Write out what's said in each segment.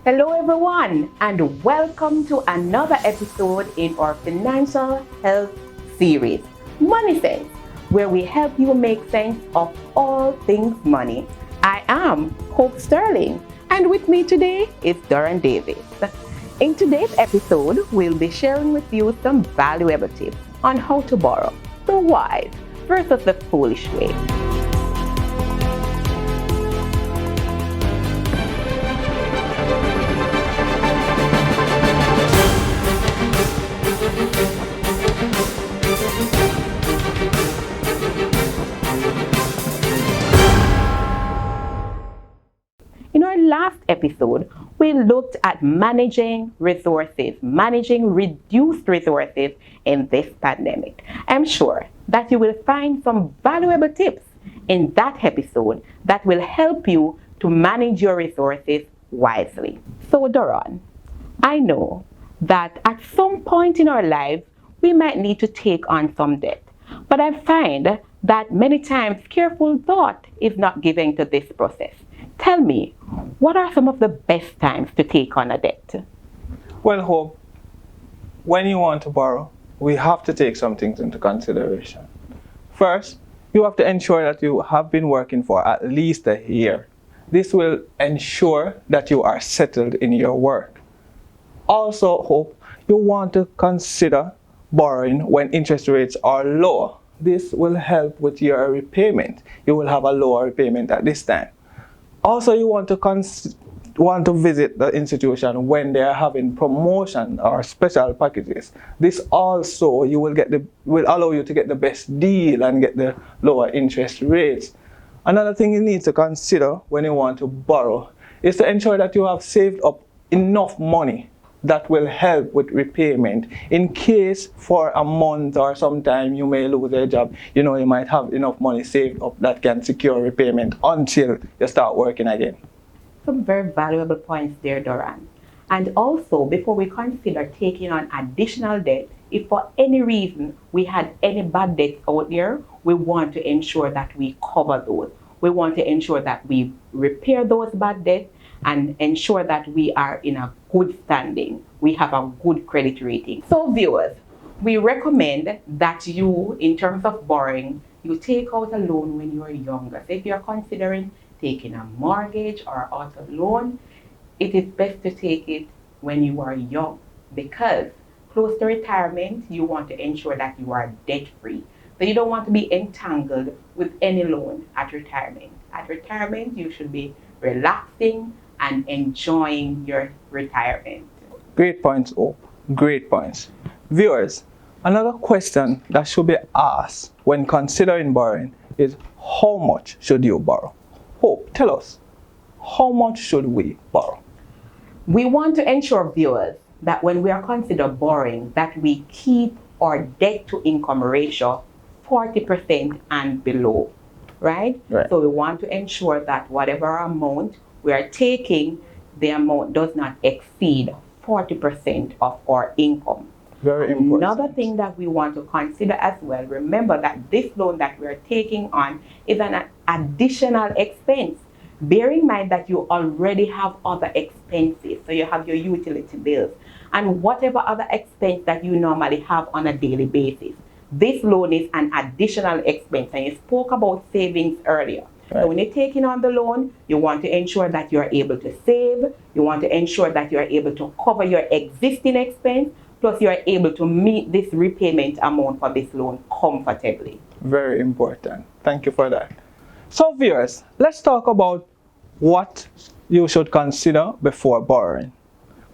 Hello, everyone, and welcome to another episode in our financial health series, Moneysense, where we help you make sense of all things money. I am Hope Sterling, and with me today is Doran Davis. In today's episode, we'll be sharing with you some valuable tips on how to borrow the wise versus the foolish way. In our last episode, we looked at managing resources, managing reduced resources in this pandemic. I'm sure that you will find some valuable tips in that episode that will help you to manage your resources wisely. So, Doron, I know that at some point in our lives, we might need to take on some debt. But I find that many times careful thought is not given to this process. Tell me, what are some of the best times to take on a debt? Well, Hope, when you want to borrow, we have to take some things into consideration. First, you have to ensure that you have been working for at least a year. This will ensure that you are settled in your work. Also, Hope, you want to consider borrowing when interest rates are low. This will help with your repayment. You will have a lower repayment at this time. Also, you want to visit the institution when they are having promotion or special packages. This also will allow you to get the best deal and get the lower interest rates. Another thing you need to consider when you want to borrow is to ensure that you have saved up enough money that will help with repayment. In case for a month or sometime you may lose your job, you might have enough money saved up that can secure repayment until you start working again. Some very valuable points there, Doran. And also, before we consider taking on additional debt, if for any reason we had any bad debts out there, we want to ensure that we cover those. We want to ensure that we repair those bad debts and ensure that we are in a good standing. We have a good credit rating. So viewers, we recommend that you, in terms of borrowing, you take out a loan when you are younger. So if you're considering taking a mortgage or auto loan, it is best to take it when you are young, because close to retirement, you want to ensure that you are debt-free. So you don't want to be entangled with any loan at retirement. At retirement, you should be relaxing and enjoying your retirement. Great points, Hope. Great points. Viewers, another question that should be asked when considering borrowing is, how much should you borrow? Hope, tell us, how much should we borrow? We want to ensure, viewers, that when we are considering borrowing, that we keep our debt to income ratio 40% and below, right? So we want to ensure that whatever amount we are taking, the amount does not exceed 40% of our income. Very important. Another thing that we want to consider as well, remember that this loan that we are taking on is an additional expense. Bear in mind that you already have other expenses. So you have your utility bills and whatever other expense that you normally have on a daily basis. This loan is an additional expense, and you spoke about savings earlier. Right. So when you're taking on the loan, you want to ensure that you're able to save. You want to ensure that you're able to cover your existing expense, plus you're able to meet this repayment amount for this loan comfortably. Very important. Thank you for that. So viewers, let's talk about what you should consider before borrowing.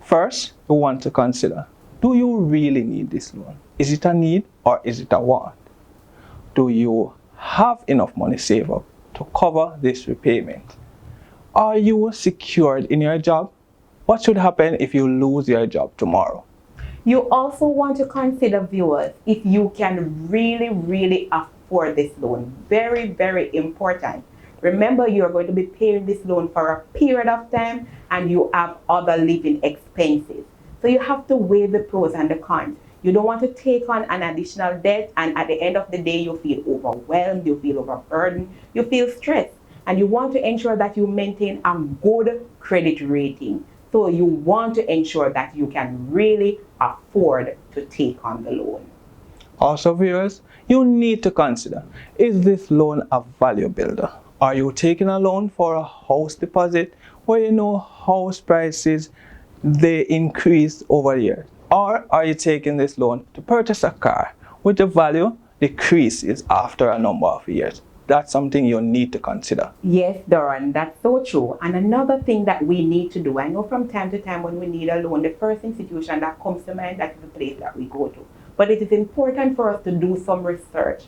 First, you want to consider, do you really need this loan? Is it a need or is it a want? Do you have enough money saved up to cover this repayment? Are you secured in your job? What should happen if you lose your job tomorrow? You also want to consider, viewers, if you can really afford this loan. Very, very important. Remember, you're going to be paying this loan for a period of time and you have other living expenses. So you have to weigh the pros and the cons. You don't want to take on an additional debt and at the end of the day you feel overwhelmed, you feel overburdened, you feel stressed. And you want to ensure that you maintain a good credit rating. So you want to ensure that you can really afford to take on the loan. Also, viewers, you need to consider, is this loan a value builder? Are you taking a loan for a house deposit where you know house prices, they increase over the years? Or are you taking this loan to purchase a car with the value decreases after a number of years? That's something you need to consider. Yes, Doran, that's so true. And another thing that we need to do, I know from time to time when we need a loan, the first institution that comes to mind, that is the place that we go to. But it is important for us to do some research.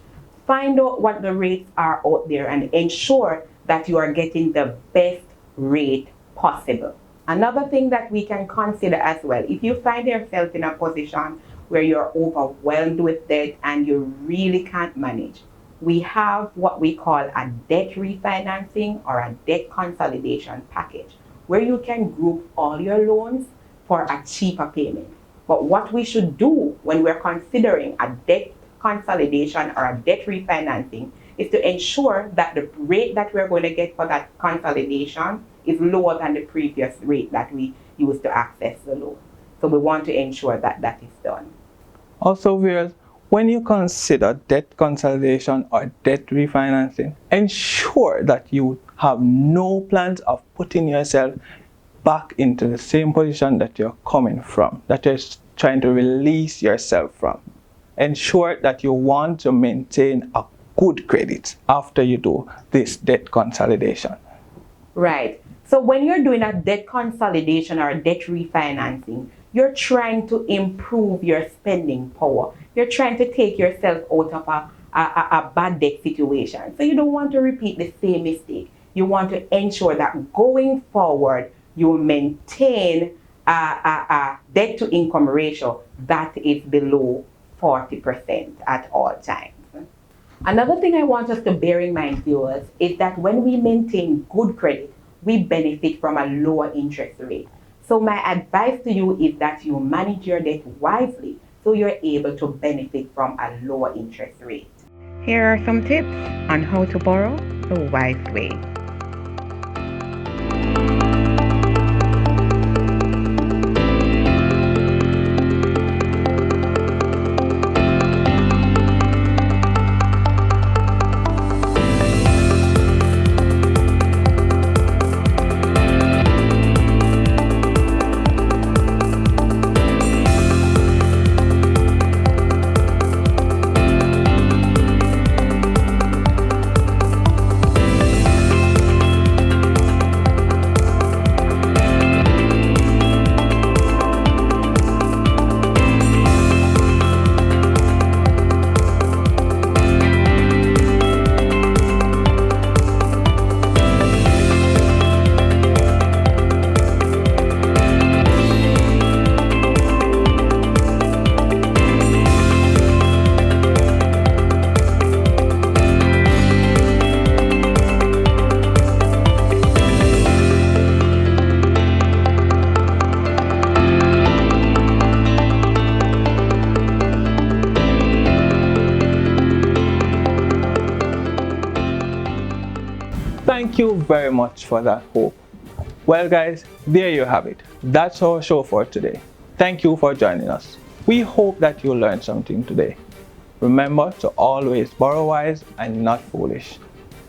Find out what the rates are out there and ensure that you are getting the best rate possible. Another thing that we can consider as well, if you find yourself in a position where you're overwhelmed with debt and you really can't manage, we have what we call a debt refinancing or a debt consolidation package, where you can group all your loans for a cheaper payment. But what we should do when we're considering a debt consolidation or a debt refinancing is to ensure that the rate that we're going to get for that consolidation is lower than the previous rate that we used to access the loan. So we want to ensure that that is done. Also, viewers, when you consider debt consolidation or debt refinancing, ensure that you have no plans of putting yourself back into the same position that you're coming from, that you're trying to release yourself from. Ensure that you want to maintain a good credit after you do this debt consolidation. Right. So when you're doing a debt consolidation or a debt refinancing, you're trying to improve your spending power. You're trying to take yourself out of a bad debt situation. So you don't want to repeat the same mistake. You want to ensure that going forward, you maintain a debt to income ratio that is below 40% at all times. Another thing I want us to bear in mind, viewers, is that when we maintain good credit, we benefit from a lower interest rate. So my advice to you is that you manage your debt wisely so you're able to benefit from a lower interest rate. Here are some tips on how to borrow the wise way. Thank you very much for that, Hope. Well guys, there you have it. That's our show for today. Thank you for joining us. We hope that you learned something today. Remember to always borrow wise and not foolish.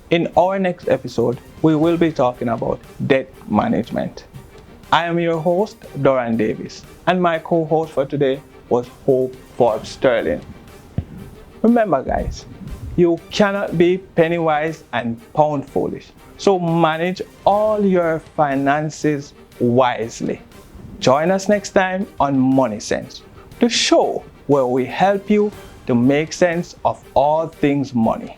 In our next episode, we will be talking about debt management. I am your host, Doran Davis, and my co-host for today was Hope Forbes Sterling. Remember guys, you cannot be penny wise and pound foolish. So manage all your finances wisely. Join us next time on Moneysense, the show where we help you to make sense of all things money.